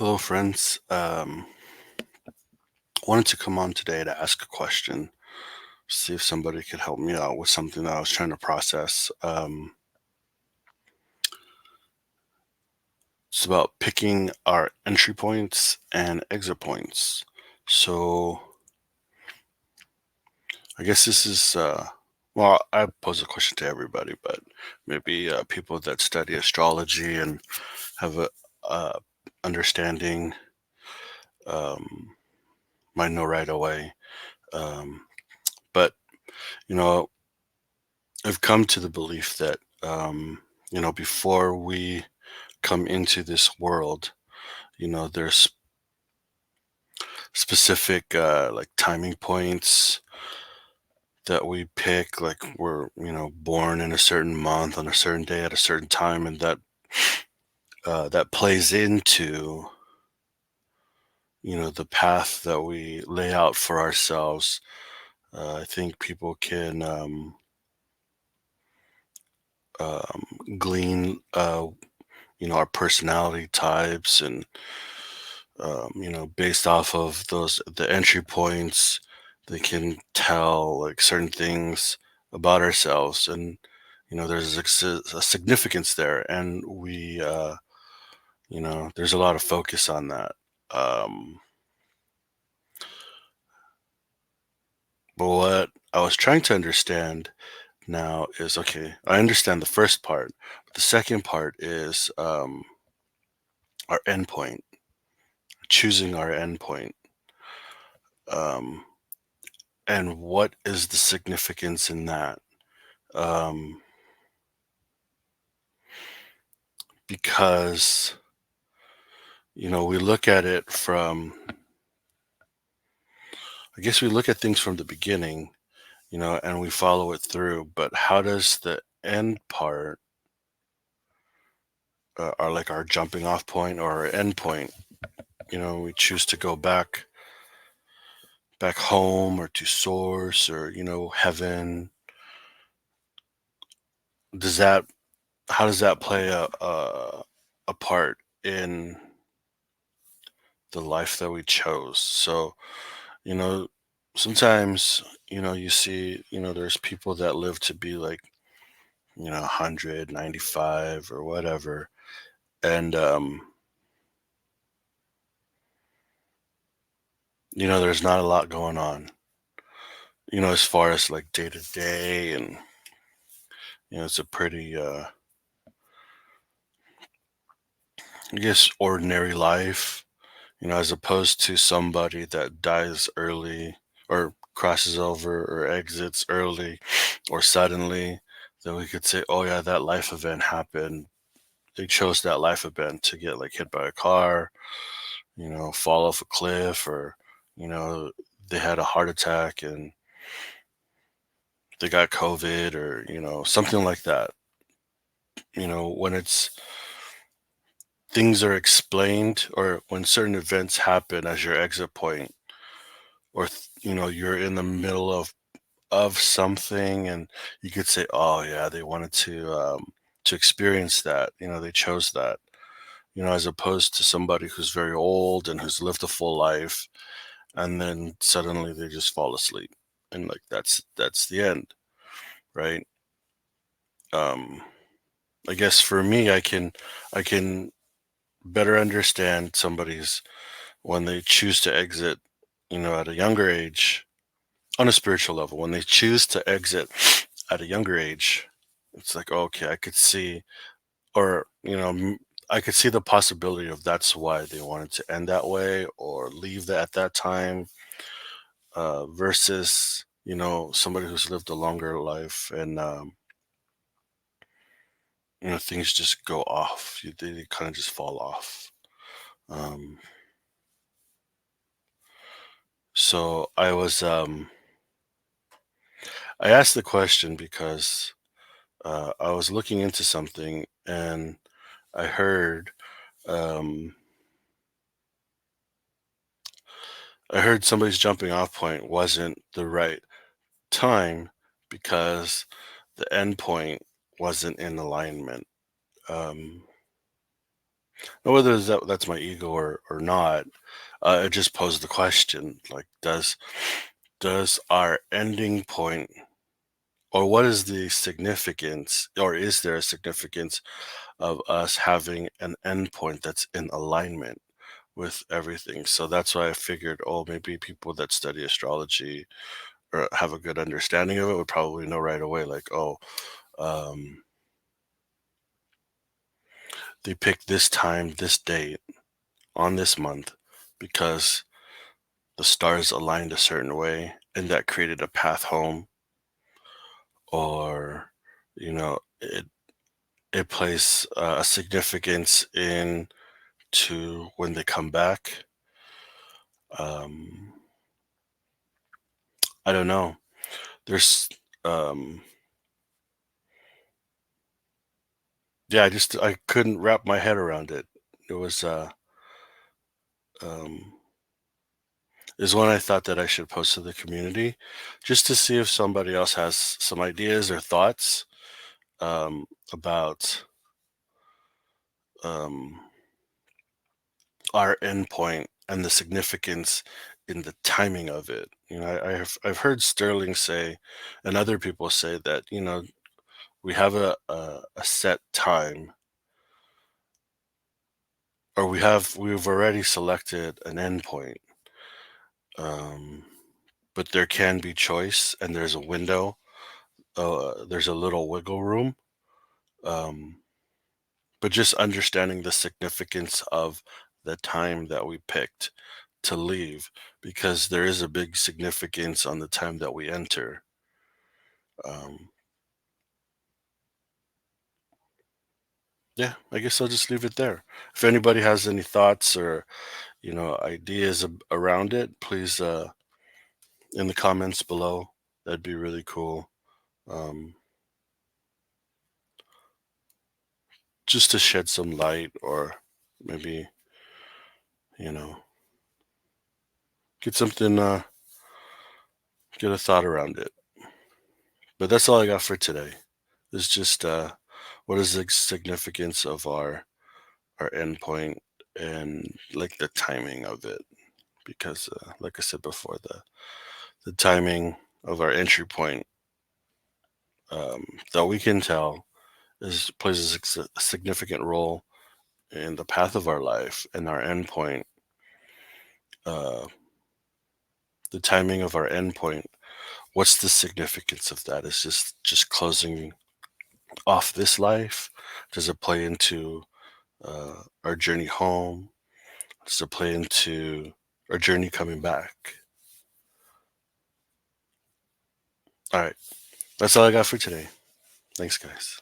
Hello, friends. Wanted to come on today to ask a question, see if somebody could help me out with something that I was trying to process. It's about picking our entry points and exit points. So I guess this is, well, I pose a question to everybody, but maybe people that study astrology and have a uh, understanding um, might know right away. Um, but you know, I've come to the belief that, before we come into this world, there's specific, like timing points that we pick, like we're, born in a certain month on a certain day at a certain time, and that plays into, the path that we lay out for ourselves. I think people can um, glean, our personality types and based off of the entry points, they can tell like certain things about ourselves, and there's a significance there, and there's a lot of focus on that. Um, but what I was trying to understand now is okay. I understand the first part, but the second part is our endpoint, choosing our endpoint. Um, and what is the significance in that? um, because we look at it from, I guess we look at things from the beginning, and we follow it through. But how does the end part, or like our jumping off point or our end point, we choose to go back home or to source or heaven. Does that How does that play a part in the life that we chose? So you know sometimes you see, there's people that live to be like 195 or whatever, and there's not a lot going on, as far as like day to day, and it's a pretty I guess ordinary life, as opposed to somebody that dies early or crosses over or exits early or suddenly, then we could say, oh yeah, that life event happened. They chose that life event to get like hit by a car, fall off a cliff, or you know they had a heart attack and they got COVID, or something like that. When it's things are explained, or when certain events happen as your exit point, or you're in the middle of something, and you could say, oh yeah, they wanted to experience that, they chose that, as opposed to somebody who's very old and who's lived a full life, and then suddenly they just fall asleep, and like that's the end, right? um I guess for me, I can better understand somebody's when they choose to exit, at a younger age, on a spiritual level, when they choose to exit at a younger age. It's like, okay, I could see, or I could see the possibility of that's why they wanted to end that way or leave that at that time, versus somebody who's lived a longer life, and things just go off. They kind of just fall off. um so I asked the question because I was looking into something, and I heard um somebody's jumping off point wasn't the right time because the end point wasn't in alignment. um Now, whether that's my ego or not, it just posed the question: like, does our ending point, or what is the significance, or is there a significance of us having an endpoint that's in alignment with everything? So that's why I figured, oh, maybe people that study astrology or have a good understanding of it would probably know right away, like, oh, um, they picked this time, this date on this month because the stars aligned a certain way and that created a path home, or it plays a significance in to when they come back. um I don't know. There's um yeah, I couldn't wrap my head around it. It was um is one I thought that I should post to the community just to see if somebody else has some ideas or thoughts about um our endpoint and the significance in the timing of it. I've heard Sterling say, and other people say that we have a set time, or we've already selected an endpoint, um, but there can be choice, and there's a window. There's a little wiggle room. Um, but just understanding the significance of the time that we picked to leave, because there is a big significance on the time that we enter. Um, yeah, I guess I'll just leave it there. If anybody has any thoughts or ideas around it, please in the comments below. That'd be really cool. Um, just to shed some light, or maybe you know get something, get a thought around it. But that's all I got for today. It's just what is the significance of our endpoint, and like the timing of it, because like I said before, the timing of our entry point, that we can tell, is plays a significant role in the path of our life, and our endpoint, uh, the timing of our endpoint. What's the significance of that? Is just closing off this life? Does it play into our journey home? Does it play into our journey coming back? All right, that's all I got for today. Thanks, guys.